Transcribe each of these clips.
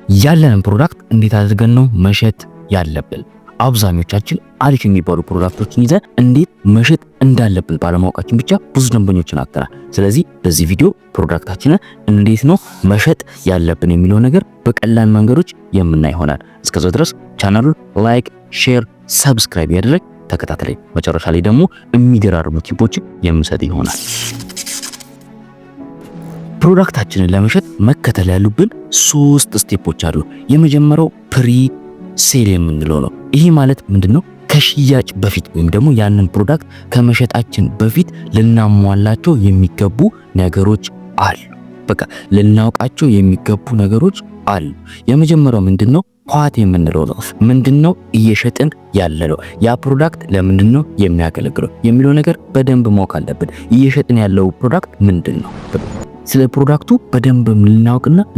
ያለንን ፕሮዳክት እንዴት አድርገን ነው መሸጥ ያለብን? አብዛኞቻችን አሪፍ የሚባሉ ፕሮዳክቶችን ይዘን እንዴት መሸጥ እንዳለብን ባለማወቃችን ብቻ ብዙ ደንበኞችን አጥተናል። ስለዚህ በዚህ ቪዲዮ ፕሮዳክታችንን እንዴት ነው መሸጥ ያለብን የሚለው ነገር በቀላል መንገዶች የምናይ ይሆናል። እስከዛው ድረስ ቻናሉን ላይክ፣ ሼር፣ ሰብስክራይብ ያድርግ ተከታተለኝ። መጨረሻ ላይ ደግሞ የሚገራርሙ ቲፖችን የምሰጥ ይሆናል። ፕሮዳክታችንን ለመሸጥ መከተል ያሉብን 3 ስቴፖች አሉ። የመጀመሪያው ፕሪ ሴል የምንለው ነው። ይሄ ማለት ምንድነው? ከሽያጭ በፊት ወይም ደግሞ ያንን ፕሮዳክት ከመሸጣችን በፊት ልናሟላቸው የሚገቡ ነገሮች አሉ። በቃ ልናውቃቸው የሚገቡ ነገሮች አሉ። የመጀመሪያው ምንድነው? ኋት የምንለው ነው። ምንድነው እየሸጥን ያለነው? ያ ፕሮዳክት ለምንድነው የሚያገለግለው የሚለው ነገር በደንብ ማወቅ አለብን። እየሸጥን ያለው ፕሮዳክት ምንድነው? ስለ ፕሮዳክቱ በደንብ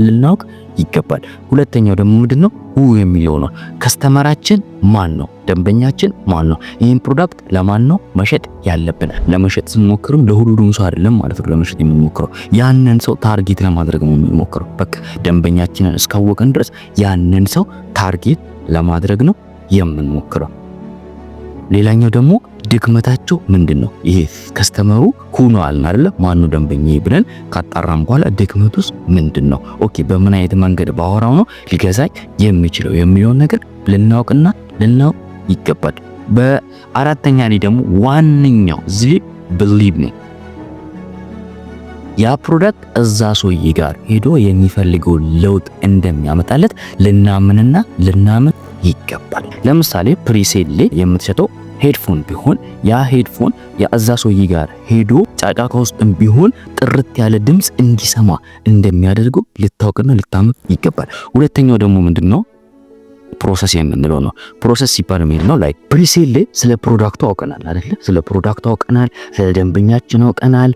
ልናውቅ ይገባል። ሁለተኛው ደግሞ ምንድነው? የሚለው ነው። ከስተመራችን ማን ነው? ደንበኛችን ማን ነው? ይህን ፕሮዳክት ለማን ነው መሸጥ ያለብን? ለመሸጥ ስንሞክርም ለሁሉም ሰው አይደለም ማለት ነው ለመሸጥ የምንሞክረው። ያንን ሰው ታርጌት ለማድረግ ነው የምንሞክረው። በቃ ደንበኛችንን እስካወቀን ድረስ ያንን ሰው ታርጌት ለማድረግ ነው የምንሞክረው። ሌላኛው ደግሞ ድክመታቸው ምንድነው? ይሄ ከስተመሩ ሆኗል አይደል? ማን ነው ደንበኛዬ ብለን ካጣራም በኋላ ድክመቱስ ምንድነው? ኦኬ በምን አይነት መንገድ ባወራው ነው ሊገዛኝ የሚችለው የሚለውን ነገር ልናውቅ ይገባል። በአራተኛ ላይ ደግሞ ዋነኛው እዚህ ብሊቭ ነው። ያ ፕሮዳክት እዛ ሰውዬ ጋር ሄዶ የሚፈልገው ለውጥ እንደሚያመጣለት ልናምን ይገባል። ለምሳሌ ፕሪሴል ላይ የምትሸጠው ሄድፎን ቢሆን ያ ሄድፎን ያዛ ሰውዬ ጋር ሄዶ ጫጫታ ውስጥም ቢሆን ጥርት ያለ ድምጽ እንዲሰማ እንደሚያደርገው ልታውቅና ልታምን ይገባል። ሁለተኛው ደግሞ ምንድነው? ፕሮሰስ የምንለው ነው። ፕሮሰስ ሲባል ምንድነው? ላይ ፕሪሴል ላይ ስለ ፕሮዳክቱ አውቀናል አይደል? ስለ ፕሮዳክቱ አውቀናል፣ ስለ ደንበኛችን አውቀናል፣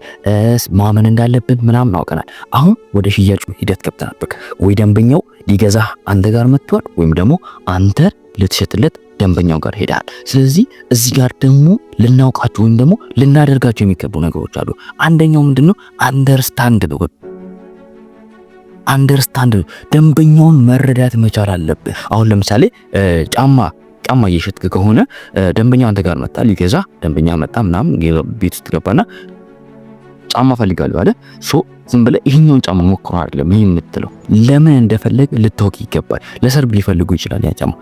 ማመን እንዳለብን ምናምን አውቀናል። አሁን ወደ ሽያጩ ሂደት ገብተናል። በቃ ወይ ደንበኛው ሊገዛ አንተ ጋር መጥቷል ወይም ደግሞ አንተ ልትሸጥለት ደንበኛው ጋር ሄዳል። ስለዚህ እዚህ ጋር ደግሞ ልናውቃቸው ወይም ደግሞ ልናደርጋቸው የሚገቡ ነገሮች አሉ። አንደኛው ምንድነው? አንደርስታንድ ደንበኛውን መረዳት መቻል አለብህ። አሁን ለምሳሌ ጫማ እየሸጥክ ከሆነ ደንበኛው አንተ ጋር መጣ ሊገዛ ደንበኛ መጣ ምናምን ቤት ውስጥ ገባና ጫማ ፈልጋለሁ አለ። ዝም ብለህ ይሄኛውን ጫማ ሞክሮ አይደለም ይሄ የምትለው ለምን እንደፈለገ ልታውቅ ይገባል። ለሰርግ ሊፈልጉ ይችላል ያ ጫማ።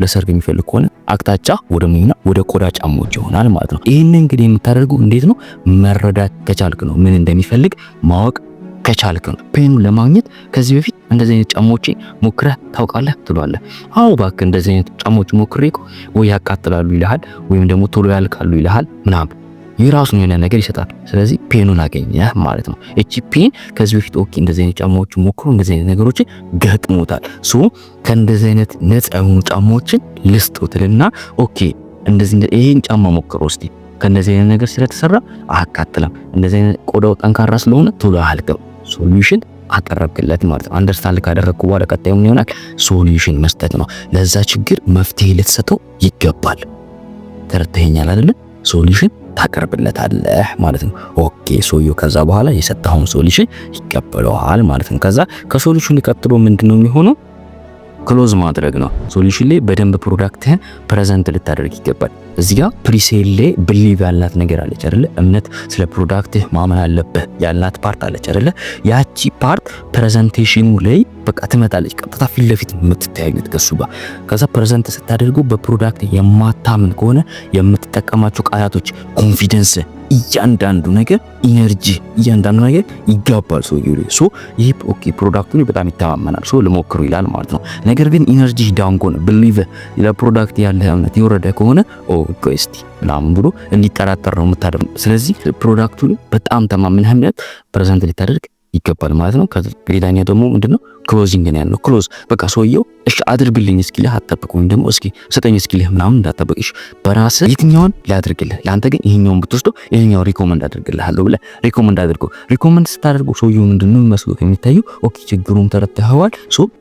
ለሰርግ የሚፈልግ ከሆነ አቅጣጫ ወደ ቆዳ ጫማዎች ይሆናል ማለት ነው። ይሄን እንግዲህ የምታደርገው እንዴት ነው? መረዳት ከቻልክ ነው። ምን እንደሚፈልግ ማወቅ ከቻልክ ነው። ፔኑን ለማግኘት ከዚህ በፊት እንደዚህ አይነት ጫማዎች ሞክረህ ታውቃለህ ትሏለህ። አዎ እባክህ እንደዚህ አይነት ጫማዎች ሞክሬ ወይ ያቃጥላሉ ይልሃል ወይም ደግሞ ቶሎ ያልቃሉ ይልሃል ምናምን የራሱን የሆነ ነገር ይሰጣል። ስለዚህ ፔኑን አገኘህ ማለት ነው። እቺ ፔን ከዚህ በፊት ኦኬ እንደዚህ አይነት ጫማዎች ሞክሩ እንደዚህ አይነት ነገሮች ገጥሞታል። ከእንደዚህ አይነት ነፃ የሆኑ ጫማዎችን ልስጡትና ኦኬ እንደዚህ ይሄን ጫማ ሞክሩ እስቲ ከእንደዚህ አይነት ነገር ስለተሰራ አያቃጥልም፣ እንደዚህ አይነት ቆዳው ጠንካራ ስለሆነ ቶሎ አያልቅም። ሶሉሽን አቀረብክለት ማለት ነው። አንደርስታንድ ካደረግኩ በኋላ ቀጣዩ ምን ይሆናል? ሶሉሽን መስጠት ነው። ለዛ ችግር መፍትሄ ልትሰጠው ይገባል። ተረድተኸኛል አይደል? ሶሉሽን ታቀርብለታለህ ማለት ነው። ኦኬ ሶዩ ከዛ በኋላ የሰጠኸውን ሶሉሽን ይቀበለዋል ማለት ነው። ከዛ ከሶሉሽኑ ቀጥሎ ምንድነው የሚሆነው? ክሎዝ ማድረግ ነው። ሶሉሽን ላይ በደንብ ፕሮዳክትህን ፕሬዘንት ልታደርግ ይገባል። እዚህ ጋር ፕሪሴል ላይ ብሊቭ ያላት ነገር አለች አይደለ? እምነት ስለ ፕሮዳክትህ ማመን አለብህ ያላት ፓርት አለች አይደለ? ያቺ ፓርት ፕሬዘንቴሽኑ ላይ በቃ ትመጣለች። ቀጥታ ፊት ለፊት የምትተያዩት ከሱ ጋር። ከዛ ፕሬዘንት ስታደርጉ በፕሮዳክት የማታምን ከሆነ የምትጠቀማቸው ቃላቶች፣ ኮንፊደንስ፣ እያንዳንዱ ነገር ኢነርጂ፣ እያንዳንዱ ነገር ይጋባል ሰውዬው ላይ። ይሄ ኦኬ ፕሮዳክቱን በጣም ይተማመናል ልሞክሩ ይላል ማለት ነው። ነገር ግን ኢነርጂ ዳውን ከሆነ ብሊቭ ለፕሮዳክት ያለ እምነት የወረደ ከሆነ እስቲ ምናምን ብሎ እንዲጠራጠር ነው የምታደርገው። ስለዚህ ፕሮዳክቱ በጣም ተማምነህ ፕሬዘንት ሊታደርግ ይገባል ማለት ነው። ከሌላኛው ደግሞ ምንድነው? ክሎዚንግ ነው ያለው። ክሎዝ በቃ ሰውየው እሺ አድርግልኝ እስኪልህ አትጠብቅ፣ ወይም ደግሞ እስኪ ስጠኝ እስኪልህ ምናምን እንዳትጠብቅ። እሺ በራስህ የትኛውን ላድርግልህ፣ ለአንተ ግን ይሄኛውን ብትወስደው ይሄኛው ሪኮመንድ አድርግልሃለሁ ብለህ ሪኮመንድ አድርገው። ሪኮመንድ ስታደርገው ሰውየው ምንድነው መስሎት የሚታየው? ኦኬ ችግሩን ተረድተኸዋል።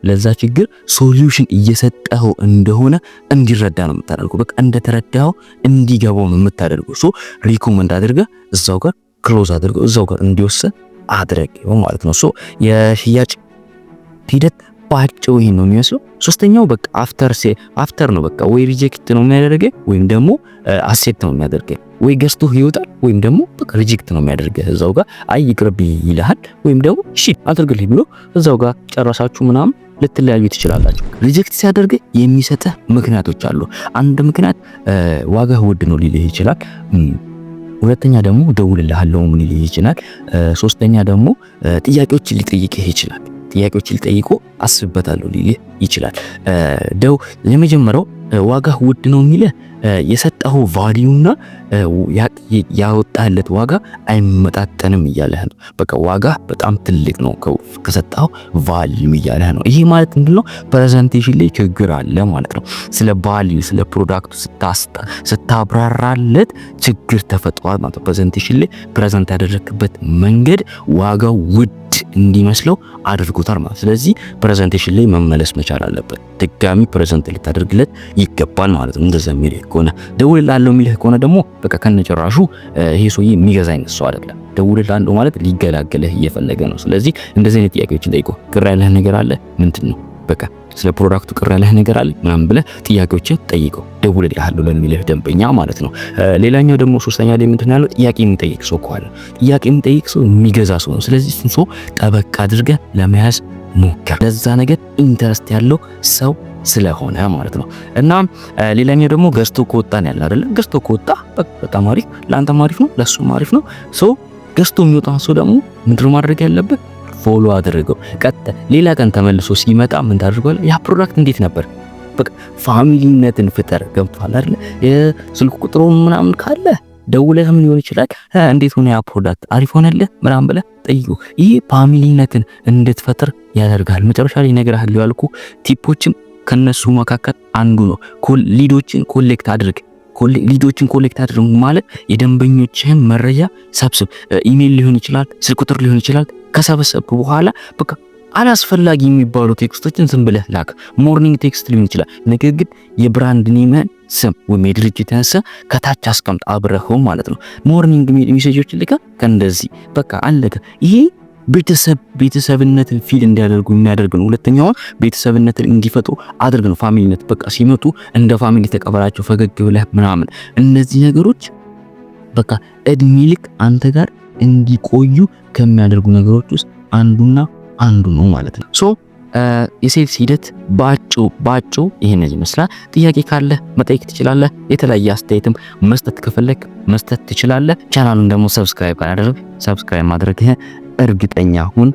ለዛ ችግር ሶሉሽን እየሰጠኸው እንደሆነ እንዲረዳ ነው የምታደርገው። በቃ እንደተረዳኸው እንዲገባው ነው የምታደርገው። ሪኮመንድ አድርገህ እዛው ጋር ክሎዝ አድርገው እዛው ጋር እንዲወሰን አድርገው ማለት ነው። የሽያጭ ሂደት ባጭው ይሄን ነው የሚመስለው። ሶስተኛው በቃ አፍተር ነው በቃ ወይ ሪጀክት ነው የሚያደርገው ወይም ደግሞ አሴፕት ነው የሚያደርገው። ወይ ገዝቶ ይወጣል ወይም ደግሞ በቃ ሪጀክት ነው የሚያደርገው። እዛው ጋር አይ ይቅርብ ይልሃል ወይም ደግሞ እሺ አድርግልኝ ብሎ እዛው ጋር ጨረሳችሁ ምናምን ልትለያዩ ትችላላችሁ። ሪጀክት ሲያደርግ የሚሰጥህ ምክንያቶች አሉ። አንድ ምክንያት ዋጋህ ውድ ነው ሊልህ ይችላል። ሁለተኛ ደግሞ ደውልልሃለሁ ሊልህ ይችላል። ሶስተኛ ደግሞ ጥያቄዎችን ሊጠይቅህ ይችላል። ጥያቄዎችን ሊጠይቁ አስብበታለሁ ሊልህ ይችላል። ለመጀመሪያው ዋጋህ ውድ ነው የሚልህ የሰጠኸው ቫልዩና ያወጣለት ዋጋ አይመጣጠንም እያለህ ነው። በቃ ዋጋ በጣም ትልቅ ነው ከሰጠኸው ቫልዩ እያለህ ነው። ይሄ ማለት ምንድነው? ፕሬዘንቴሽን ላይ ችግር አለ ማለት ነው። ስለ ቫልዩ ስለ ፕሮዳክቱ ስታብራራለት ችግር ተፈጥሯል ማለት ነው። ፕሬዘንቴሽን ላይ ፕሬዘንት ያደረክበት መንገድ ዋጋው ውድ እንዲመስለው አድርጎታል ማለት። ስለዚህ ፕሬዘንቴሽን ላይ መመለስ መቻል አለበት። ድጋሚ ፕሬዘንት ልታደርግለት ይገባል ማለት ነው። እንደዛ የሚልህ ከሆነ ደውልልሃለሁ የሚልህ ከሆነ ደግሞ በቃ ከነጭራሹ ይሄ ሰውዬ የሚገዛ አይነት ሰው አይደለም። ደውልልሃለሁ ማለት ሊገላገልህ እየፈለገ ነው። ስለዚህ እንደዚህ አይነት ጥያቄዎችን ጠይቆ ቅር ያለህ ነገር አለ ምንድን ነው በቃ ስለ ፕሮዳክቱ ቅር ያለህ ነገር አለ ምናምን ብለህ ጥያቄዎችን ጠይቀው ደውልልሃለሁ ለሚልህ ደንበኛ ማለት ነው። ሌላኛው ደግሞ ሶስተኛ ላይ ምንድን ያለው ጥያቄ የሚጠይቅ ሰው ከሆነ ጥያቄ የሚጠይቅ ሰው የሚገዛ ሰው ነው። ስለዚህ እሱን ሰው ጠበቅ አድርገህ ለመያዝ ሞክር። ለዛ ነገር ኢንተረስት ያለው ሰው ስለሆነ ማለት ነው። እና ሌላኛው ደግሞ ገዝቶ ከወጣን ያለ አይደለ? ገዝቶ ከወጣ በጣም አሪፍ፣ ለአንተም አሪፍ ነው፣ ለሱም አሪፍ ነው። ሰው ገዝቶ የሚወጣን ሰው ደግሞ ምንድነው ማድረግ ያለብህ? ፎሎ አድርገው። ሌላ ቀን ተመልሶ ሲመጣ ምን ታደርገዋለህ? ያ ፕሮዳክት እንዴት ነበር? በቃ ፋሚሊነትን ፍጠር። ገብቷል አይደል? የስልክ ቁጥሩን ምናምን ካለ ደውለህም ሊሆን ይችላል። እንዴት ሆነ ያ ፕሮዳክት አሪፍ ሆነልህ ምናምን ብለህ ጠይቁ። ይሄ ፋሚሊነትን እንድትፈጥር ያደርጋል። መጨረሻ ላይ እነግርሃለሁ ያልኩ ቲፖችም ከነሱ መካከል አንዱ ነው። ሊዶችን ኮሌክት አድርግ። ሊዶችን ኮሌክት አድርግ ማለት የደንበኞችህን መረጃ ሰብስብ። ኢሜል ሊሆን ይችላል፣ ስልክ ቁጥር ሊሆን ይችላል። ከሰበሰብክ በኋላ በቃ አላስፈላጊ የሚባሉ ቴክስቶችን ዝም ብለህ ላክ። ሞርኒንግ ቴክስት ሊሆን ይችላል። ነገር ግን የብራንድ ኔምህን ስም ወይም የድርጅትህን ስም ከታች አስቀምጥ አብረኸው ማለት ነው። ሞርኒንግ ሜሴጆችን ልከህ ከእንደዚህ በቃ አለቀ። ይሄ ቤተሰብነትን ፊል እንዲያደርጉ የሚያደርግ ነው። ሁለተኛው ቤተሰብነትን እንዲፈጥሩ አድርግ ነው። ፋሚሊነት በቃ ሲመጡ እንደ ፋሚሊ ተቀበላቸው፣ ፈገግ ብለህ ምናምን። እነዚህ ነገሮች በቃ እድሜ ልክ አንተ ጋር እንዲቆዩ ከሚያደርጉ ነገሮች ውስጥ አንዱ ነው ማለት ነው። ሶ የሴልስ ሂደት ባጭሩ ይሄንን ይመስላል። ጥያቄ ካለ መጠየቅ ትችላለህ። የተለያየ አስተያየትም መስጠት ከፈለክ መስጠት ትችላለህ። ቻናሉን ደግሞ ሰብስክራይብ ካላደረግ ሰብስክራይብ ማድረግህ እርግጠኛ ሁን።